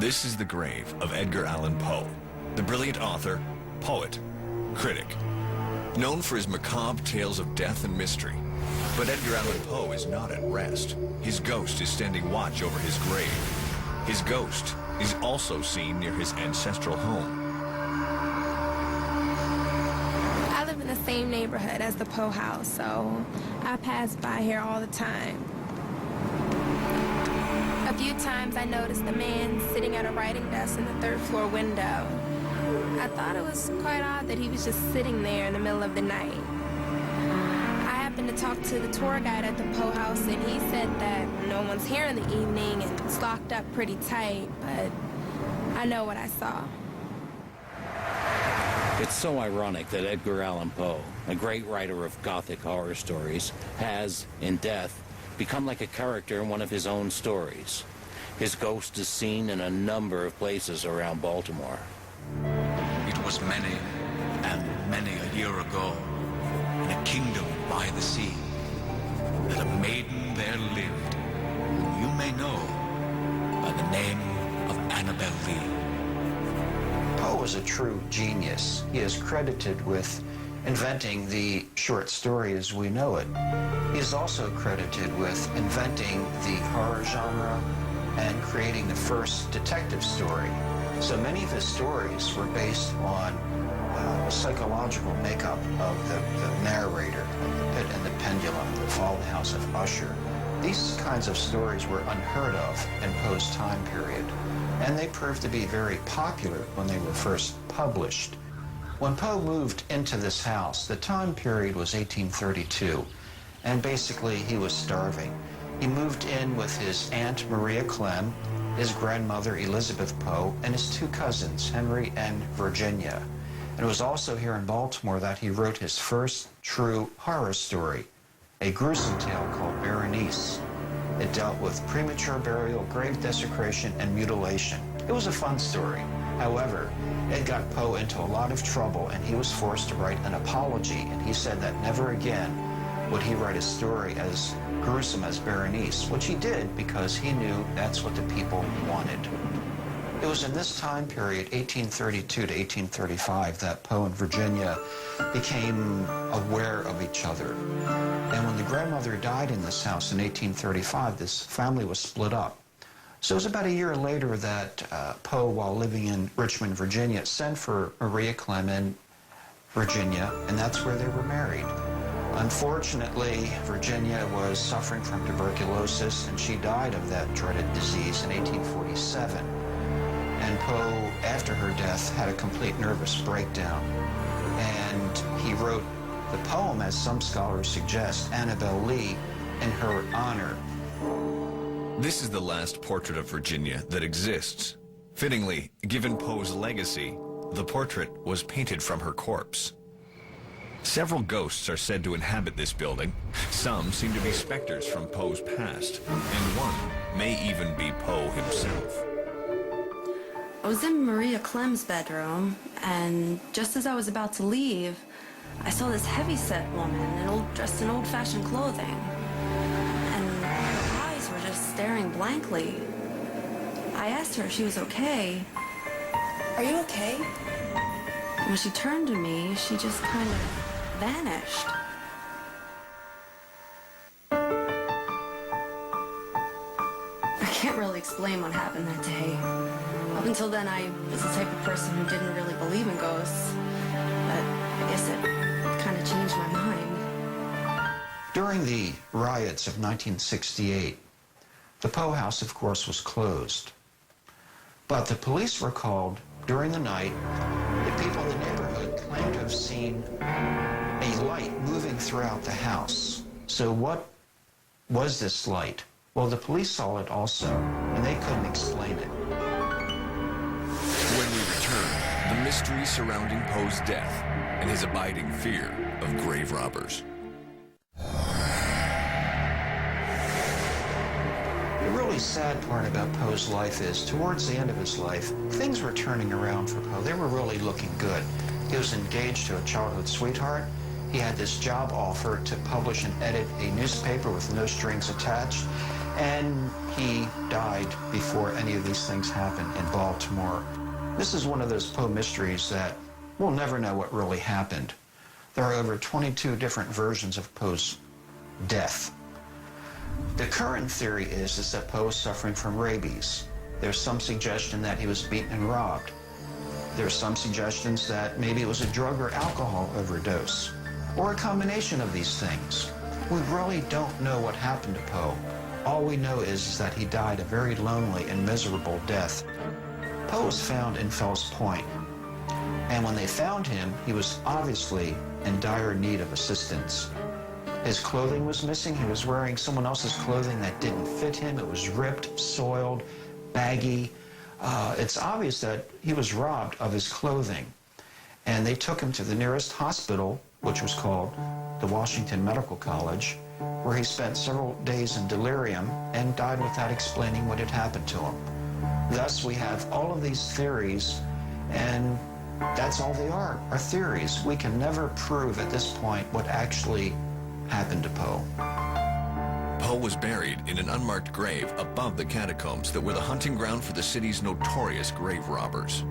This is the grave of Edgar Allan Poe, the brilliant author, poet, critic. Known for his macabre tales of death and mystery. But Edgar Allan Poe is not at rest. His ghost is standing watch over his grave. His ghost is also seen near his ancestral home. I live in the same neighborhood as the Poe house, so I pass by here all the time. A few times I noticed a man sitting at a writing desk in the third-floor window. I thought it was quite odd that he was just sitting there in the middle of the night. I happened to talk to the tour guide at the Poe house, and he said that no one's here in the evening and it's locked up pretty tight, but I know what I saw. It's so ironic that Edgar Allan Poe, a great writer of Gothic horror stories, has, in death, become like a character in one of his own stories. His ghost is seen in a number of places around Baltimore. It was many and many a year ago, in a kingdom by the sea, that a maiden there lived, whom you may know by the name of Annabel Lee. Poe was a true genius. He is credited with inventing the short story as we know it. He is also credited with inventing the horror genre and creating the first detective story. So many of his stories were based on psychological makeup of the narrator, like The Pit and the Pendulum, The Fall of the House of Usher. These kinds of stories were unheard of in Poe's time period, and they proved to be very popular when they were first published. When Poe moved into this house, the time period was 1832, and basically he was starving. He moved in with his Aunt Maria Clem, his grandmother Elizabeth Poe, and his two cousins, Henry and Virginia. And it was also here in Baltimore that he wrote his first true horror story, a gruesome tale called Berenice. It dealt with premature burial, grave desecration, and mutilation. It was a fun story. However, it got Poe into a lot of trouble, and he was forced to write an apology, and he said that never again would he write a story as gruesome as Berenice, which he did because he knew that's what the people wanted. It was in this time period, 1832 to 1835, that Poe and Virginia became aware of each other. And when the grandmother died in this house in 1835, this family was split up. So it was about a year later that Poe, while living in Richmond, Virginia, sent for Maria Clem in Virginia, and that's where they were married. Unfortunately, Virginia was suffering from tuberculosis, and she died of that dreaded disease in 1847. And Poe, after her death, had a complete nervous breakdown. And he wrote the poem, as some scholars suggest, Annabel Lee, in her honor. This is the last portrait of Virginia that exists. Fittingly, given Poe's legacy, the portrait was painted from her corpse. Several ghosts are said to inhabit this building. Some seem to be specters from Poe's past, and one may even be Poe himself. I was in Maria Clem's bedroom, and just as I was about to leave, I saw this heavy-set woman dressed in old-fashioned clothing. And her eyes were just staring blankly. I asked her if she was okay. "Are you okay?" And when she turned to me, she just kind of vanished. I can't really explain what happened that day. Up until then, I was the type of person who didn't really believe in ghosts, but I guess it kind of changed my mind. During the riots of 1968, the Poe house, of course, was closed. But the police were called during the night. The people in the neighborhood claimed to have seen a light moving throughout the house. So what was this light? Well, the police saw it also, and they couldn't explain it. When we return, the mystery surrounding Poe's death and his abiding fear of grave robbers. The really sad part about Poe's life is, towards the end of his life, things were turning around for Poe. They were really looking good. He was engaged to a childhood sweetheart. He had this job offer to publish and edit a newspaper with no strings attached. and he died before any of these things happened in Baltimore. This is one of those Poe mysteries that we'll never know what really happened. There are over 22 different versions of Poe's death. The current theory is that Poe is suffering from rabies. There's some suggestion that he was beaten and robbed. There's some suggestions that maybe it was a drug or alcohol overdose, or a combination of these things. We really don't know what happened to Poe. All we know is that he died a very lonely and miserable death. Poe was found in Fells Point, and when they found him, he was obviously in dire need of assistance. His clothing was missing. He was wearing someone else's clothing that didn't fit him. It was ripped, soiled, baggy. It's obvious that he was robbed of his clothing. And they took him to the nearest hospital, which was called the Washington Medical College, where he spent several days in delirium and died without explaining what had happened to him. Thus, we have all of these theories, and that's all they are theories. We can never prove at this point what actually happened to Poe. Poe was buried in an unmarked grave above the catacombs that were the hunting ground for the city's notorious grave robbers.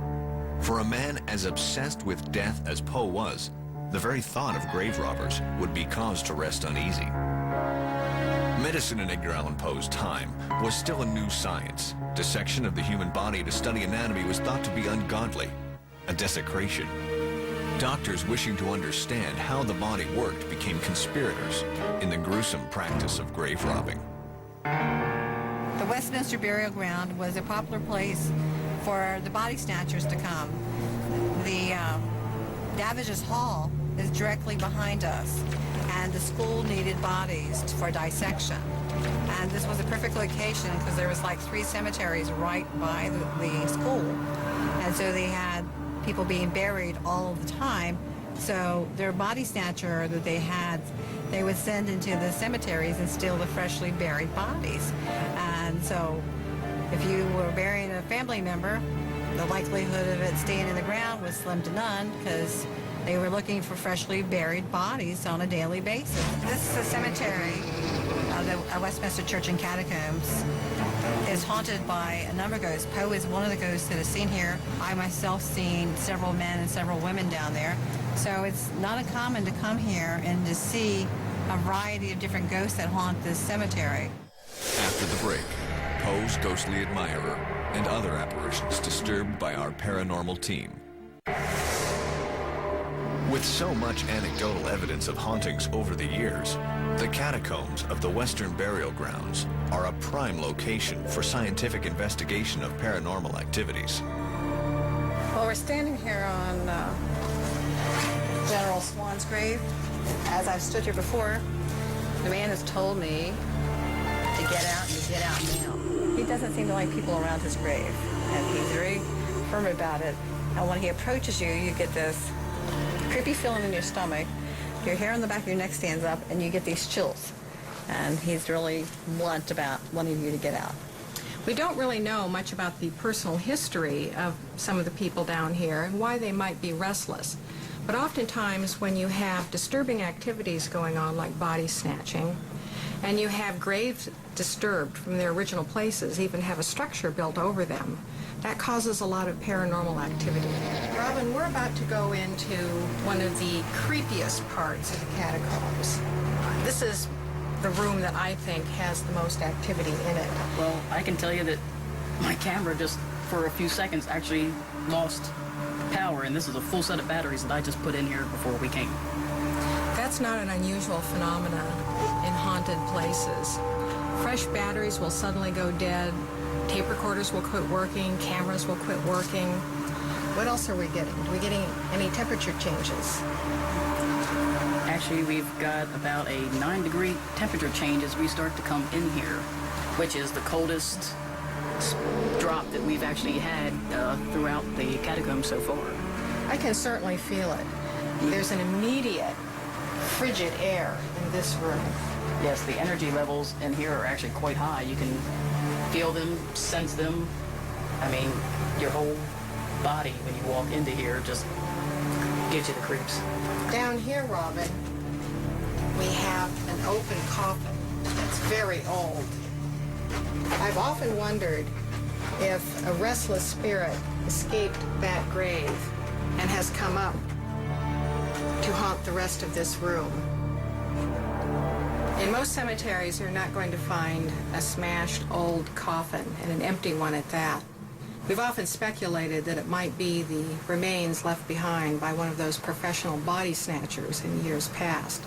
For a man as obsessed with death as Poe was, the very thought of grave robbers would be cause to rest uneasy. Medicine in Edgar Allan Poe's time was still a new science. Dissection of the human body to study anatomy was thought to be ungodly, a desecration. Doctors wishing to understand how the body worked became conspirators in the gruesome practice of grave robbing. The Westminster Burial Ground was a popular place for the body snatchers to come. The Davige's Hall is directly behind us, and the school needed bodies for dissection. And this was a perfect location because there was like 3 cemeteries right by the school. And so they had people being buried all the time. So their body snatcher that they had, they would send into the cemeteries and steal the freshly buried bodies. And so if you were burying a family member, the likelihood of it staying in the ground was slim to none because they were looking for freshly buried bodies on a daily basis. This is a cemetery of the Westminster Church and Catacombs. Is haunted by a number of ghosts. Poe is one of the ghosts that is seen here. I myself seen several men and several women down there. So it's not uncommon to come here and to see a variety of different ghosts that haunt this cemetery. After the break, Poe's ghostly admirer and other apparitions disturbed by our paranormal team. With so much anecdotal evidence of hauntings over the years, the catacombs of the Western Burial Grounds are a prime location for scientific investigation of paranormal activities. Well, we're standing here on General Swan's grave. As I've stood here before, the man has told me to get out and to get out now. He doesn't seem to like people around his grave, and he's very firm about it. And when he approaches you, you get this creepy feeling in your stomach. Your hair on the back of your neck stands up, and you get these chills. And he's really blunt about wanting you to get out. We don't really know much about the personal history of some of the people down here and why they might be restless. But oftentimes when you have disturbing activities going on like body snatching, and you have graves disturbed from their original places, even have a structure built over them, that causes a lot of paranormal activity. Robin, we're about to go into one of the creepiest parts of the catacombs. This is the room that I think has the most activity in it. Well, I can tell you that my camera just, for a few seconds, actually lost power, and this is a full set of batteries that I just put in here before we came. That's not an unusual phenomenon in haunted places. Fresh batteries will suddenly go dead, tape recorders will quit working, cameras will quit working. What else are we getting? Are we getting any temperature changes? Actually, we've got about a 9-degree temperature change as we start to come in here, which is the coldest drop that we've actually had throughout the catacombs so far. I can certainly feel it. There's an immediate frigid air in this room. Yes, the energy levels in here are actually quite high. You can feel them, sense them. I mean, your whole body when you walk into here just gives you the creeps. Down here, Robin, we have an open coffin that's very old. I've often wondered if a restless spirit escaped that grave and has come up to haunt the rest of this room. In most cemeteries, you're not going to find a smashed old coffin, and an empty one at that. We've often speculated that it might be the remains left behind by one of those professional body snatchers in years past.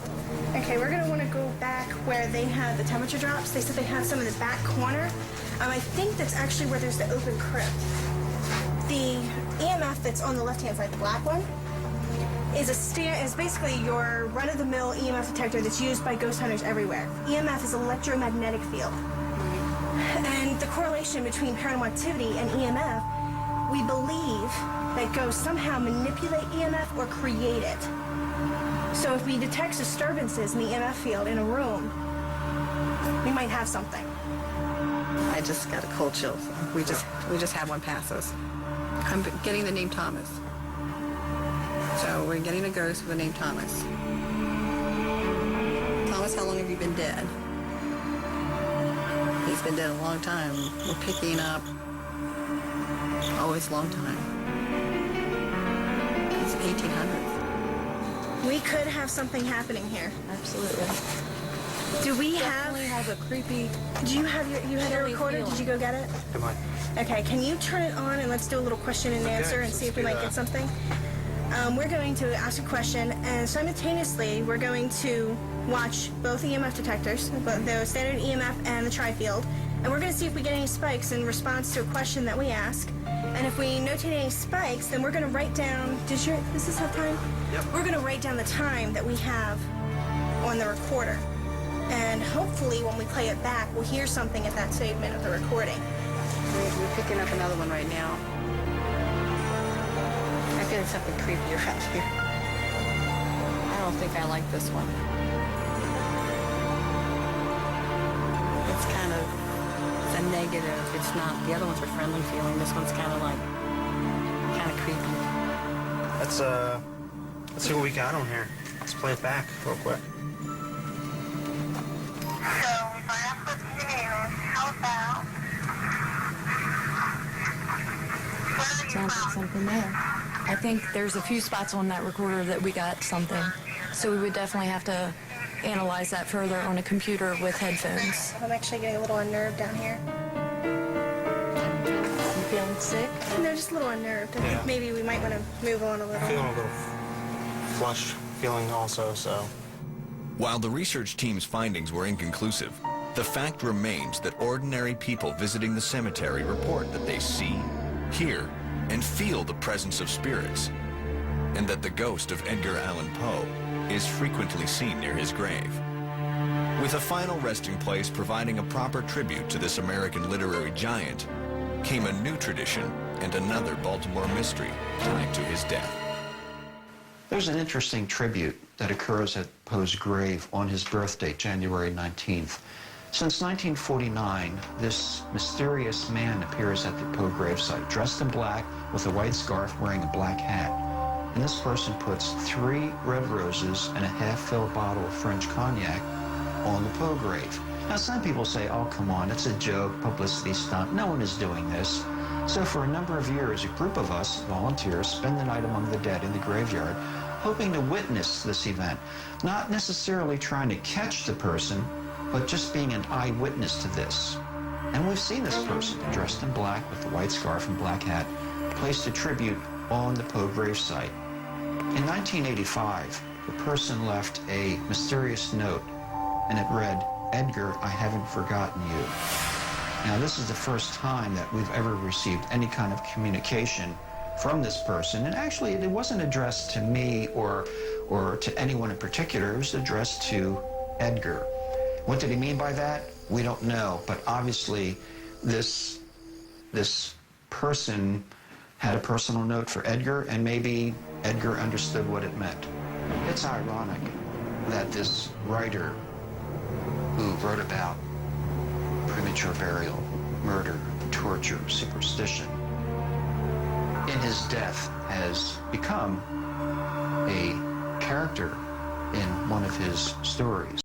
Okay, we're gonna wanna go back where they had the temperature drops. They said they have some in the back corner. I think that's actually where there's the open crypt. The EMF that's on the left-hand side, the black one, is basically your run-of-the-mill EMF detector that's used by ghost hunters everywhere. EMF is electromagnetic field. And the correlation between paranormal activity and EMF, we believe that ghosts somehow manipulate EMF or create it. So if we detect disturbances in the EMF field in a room, we might have something. I just got a cold chill. We just had one pass us. I'm getting the name Thomas. So we're getting a ghost with the name Thomas. Thomas, how long have you been dead? He's been dead a long time. We're picking up, it's a long time. It's 1800s. We could have something happening here. Absolutely. Do we Definitely have a creepy... Do you have you had a recorder? feeling. Did you go get it? Come on. Okay, can you turn it on and let's do a little question and answer and see if we might get something? We're going to ask a question, and simultaneously we're going to watch both EMF detectors, both the standard EMF and the tri-field, and we're going to see if we get any spikes in response to a question that we ask. And if we notate any spikes, then we're going to write down, does this have time? Yep. We're going to write down the time that we have on the recorder. And hopefully when we play it back, we'll hear something at that segment of the recording. We're picking up another one right now. I feel something creepy around here. I don't think I like this one. It's kind of, it's a negative. It's not, the other ones are friendly feeling. This one's kind of creepy. Let's see what we got on here. Let's play it back real quick. So, if I ask what you how about... Sounds like something there. I think there's a few spots on that recorder that we got something. So we would definitely have to analyze that further on a computer with headphones. I'm actually getting a little unnerved down here. You feeling sick? No, just a little unnerved. I Yeah. think maybe we might want to move on a little. Feeling a little flushed feeling also, so. While the research team's findings were inconclusive, the fact remains that ordinary people visiting the cemetery report that they see, hear, and feel the presence of spirits, and that the ghost of Edgar Allan Poe is frequently seen near his grave. With a final resting place providing a proper tribute to this American literary giant, came a new tradition and another Baltimore mystery tied to his death. There's an interesting tribute that occurs at Poe's grave on his birthday, January 19th. Since 1949, this mysterious man appears at the Poe gravesite, dressed in black with a white scarf, wearing a black hat. And this person puts 3 red roses and a half-filled bottle of French cognac on the Poe grave. Now, some people say, oh, come on, it's a joke, publicity stunt. No one is doing this. So for a number of years, a group of us, volunteers, spend the night among the dead in the graveyard, hoping to witness this event. Not necessarily trying to catch the person, but just being an eyewitness to this. And we've seen this person, dressed in black with the white scarf and black hat, placed a tribute on the Poe gravesite. In 1985, the person left a mysterious note, and it read, "Edgar, I haven't forgotten you." Now, this is the first time that we've ever received any kind of communication from this person, and actually it wasn't addressed to me or to anyone in particular. It was addressed to Edgar. What did he mean by that? We don't know, but obviously this person had a personal note for Edgar, and maybe Edgar understood what it meant. It's ironic that this writer who wrote about premature burial, murder, torture, superstition, in his death has become a character in one of his stories.